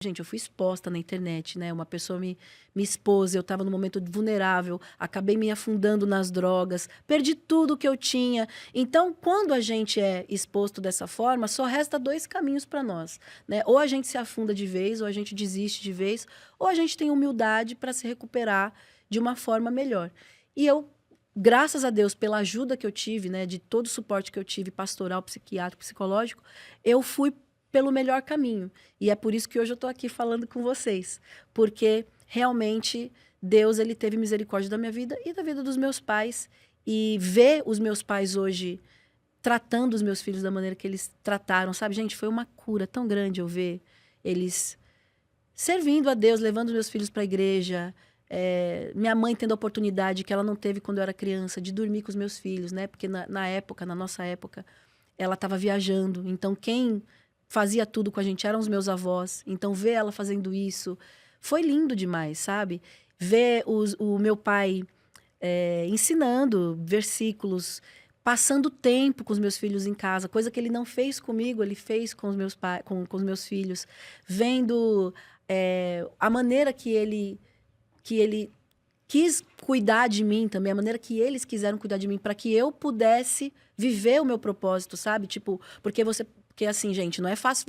Gente, eu fui exposta na internet, né? Uma pessoa me expôs, eu estava num momento vulnerável, acabei me afundando nas drogas, perdi tudo que eu tinha. Então, quando a gente é exposto dessa forma, só resta dois caminhos para nós, né? Ou a gente se afunda de vez, ou a gente desiste de vez, ou a gente tem humildade para se recuperar de uma forma melhor. E eu, graças a Deus, pela ajuda que eu tive, né, de todo o suporte que eu tive, pastoral, psiquiátrico, psicológico, eu fui pelo melhor caminho. E é por isso que hoje eu estou aqui falando com vocês. Porque realmente Deus, ele teve misericórdia da minha vida e da vida dos meus pais. E ver os meus pais hoje tratando os meus filhos da maneira que eles trataram, sabe? Gente, foi uma cura tão grande eu ver eles servindo a Deus, levando os meus filhos para a igreja. Minha mãe tendo a oportunidade que ela não teve quando eu era criança, de dormir com os meus filhos, né? Porque na nossa época, ela estava viajando. Então, quem fazia tudo com a gente eram os meus avós. Então, ver ela fazendo isso foi lindo demais, sabe? Ver o meu pai ensinando versículos, passando tempo com os meus filhos em casa, coisa que ele não fez comigo, ele fez com os meus, com os meus filhos. Vendo a maneira que ele quis cuidar de mim também, a maneira que eles quiseram cuidar de mim, para que eu pudesse viver o meu propósito, sabe? Tipo, porque assim, gente, não é fácil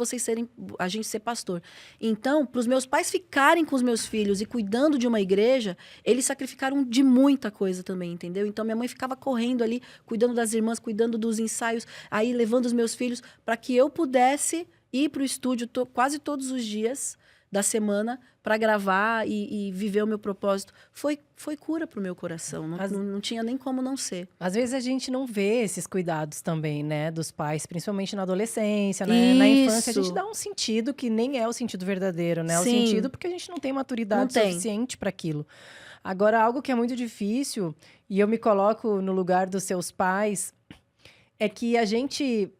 a gente ser pastor. Então, para os meus pais ficarem com os meus filhos e cuidando de uma igreja, eles sacrificaram de muita coisa também, entendeu? Então, minha mãe ficava correndo ali, cuidando das irmãs, cuidando dos ensaios, aí levando os meus filhos para que eu pudesse ir para o estúdio quase todos os dias da semana para gravar e viver o meu propósito. Foi cura para o meu coração. Não tinha nem como não ser. Às vezes a gente não vê esses cuidados também, né? Dos pais, principalmente na adolescência, né? Na infância, a gente dá um sentido que nem é o sentido verdadeiro, né? Sim. O sentido porque a gente não tem maturidade suficiente para aquilo. Agora, algo que é muito difícil, e eu me coloco no lugar dos seus pais, é que a gente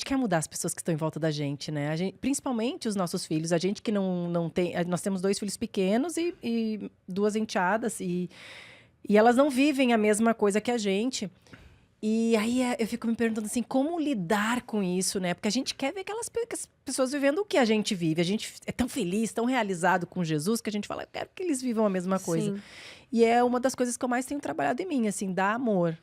quer mudar as pessoas que estão em volta da gente, né? Principalmente os nossos filhos. A gente que não tem... Nós temos 2 filhos pequenos e 2 enteadas. E elas não vivem a mesma coisa que a gente. E aí eu fico me perguntando assim, como lidar com isso, né? Porque a gente quer ver aquelas pessoas vivendo o que a gente vive. A gente é tão feliz, tão realizado com Jesus, que a gente fala, eu quero que eles vivam a mesma coisa. Sim. E é uma das coisas que eu mais tenho trabalhado em mim, assim, dar amor.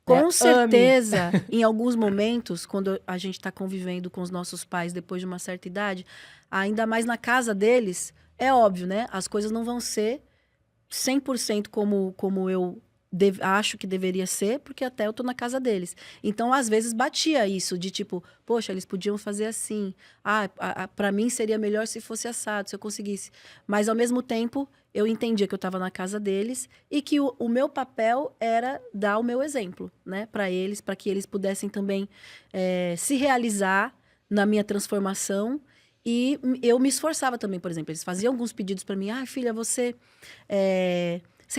Com certeza, em alguns momentos, quando a gente está convivendo com os nossos pais depois de uma certa idade, ainda mais na casa deles, é óbvio, né? As coisas não vão ser 100% como eu acho que deveria ser, porque até eu tô na casa deles. Então, às vezes, batia isso, de tipo, poxa, eles podiam fazer assim. Para mim seria melhor se fosse assado, se eu conseguisse. Mas, ao mesmo tempo, eu entendia que eu estava na casa deles e que o meu papel era dar o meu exemplo, né, para eles, para que eles pudessem também se realizar na minha transformação. E eu me esforçava também, por exemplo, eles faziam alguns pedidos para mim. Filha, você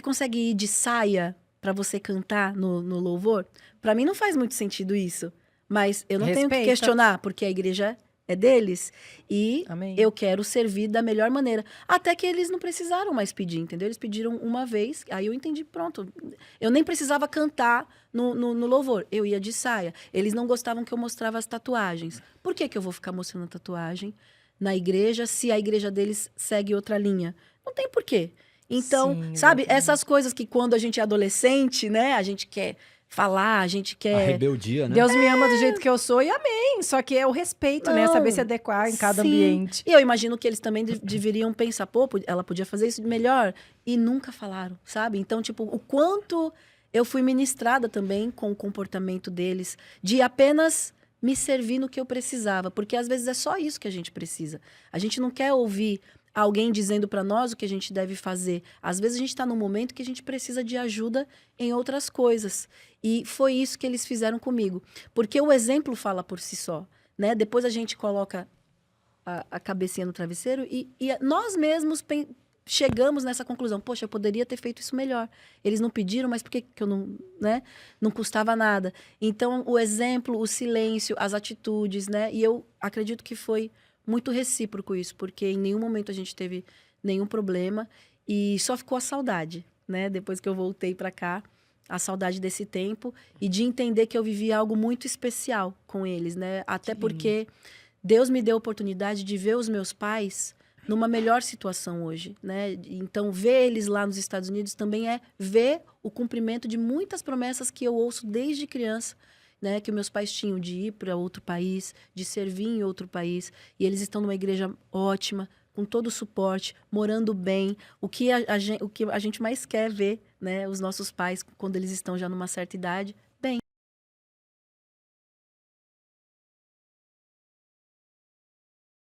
consegue ir de saia para você cantar no louvor? Para mim não faz muito sentido isso, mas eu não tenho que questionar, porque a igreja é deles e Amém. Eu quero servir da melhor maneira. Até que eles não precisaram mais pedir, entendeu? Eles pediram uma vez, aí eu entendi, pronto. Eu nem precisava cantar no louvor, eu ia de saia. Eles não gostavam que eu mostrava as tatuagens. Por que eu vou ficar mostrando a tatuagem na igreja se a igreja deles segue outra linha? Não tem porquê. Então, Sim, sabe, exatamente. essas coisas que quando a gente é adolescente, né, a gente quer falar, a gente quer... A rebeldia, né? Deus me ama do jeito que eu sou e amém. Só que é o respeito, né? Saber se adequar em cada ambiente. E eu imagino que eles também deveriam pensar, pô, ela podia fazer isso melhor. E nunca falaram, sabe? Então, tipo, o quanto eu fui ministrada também com o comportamento deles, de apenas me servir no que eu precisava. Porque às vezes é só isso que a gente precisa. A gente não quer ouvir alguém dizendo para nós o que a gente deve fazer. Às vezes a gente está num momento que a gente precisa de ajuda em outras coisas. E foi isso que eles fizeram comigo. Porque o exemplo fala por si só, né? Depois a gente coloca a cabecinha no travesseiro e nós mesmos chegamos nessa conclusão. Poxa, eu poderia ter feito isso melhor. Eles não pediram, mas por que eu não, né? Não custava nada. Então, o exemplo, o silêncio, as atitudes, né? E eu acredito que foi muito recíproco isso, porque em nenhum momento a gente teve nenhum problema e só ficou a saudade, né? Depois que eu voltei para cá, a saudade desse tempo e de entender que eu vivi algo muito especial com eles, né? Até porque Deus me deu a oportunidade de ver os meus pais numa melhor situação hoje, né? Então, ver eles lá nos Estados Unidos também é ver o cumprimento de muitas promessas que eu ouço desde criança, né? Que meus pais tinham de ir para outro país, de servir em outro país. E eles estão numa igreja ótima, com todo o suporte, morando bem. O que a gente mais quer ver, né? Os nossos pais, quando eles estão já numa certa idade,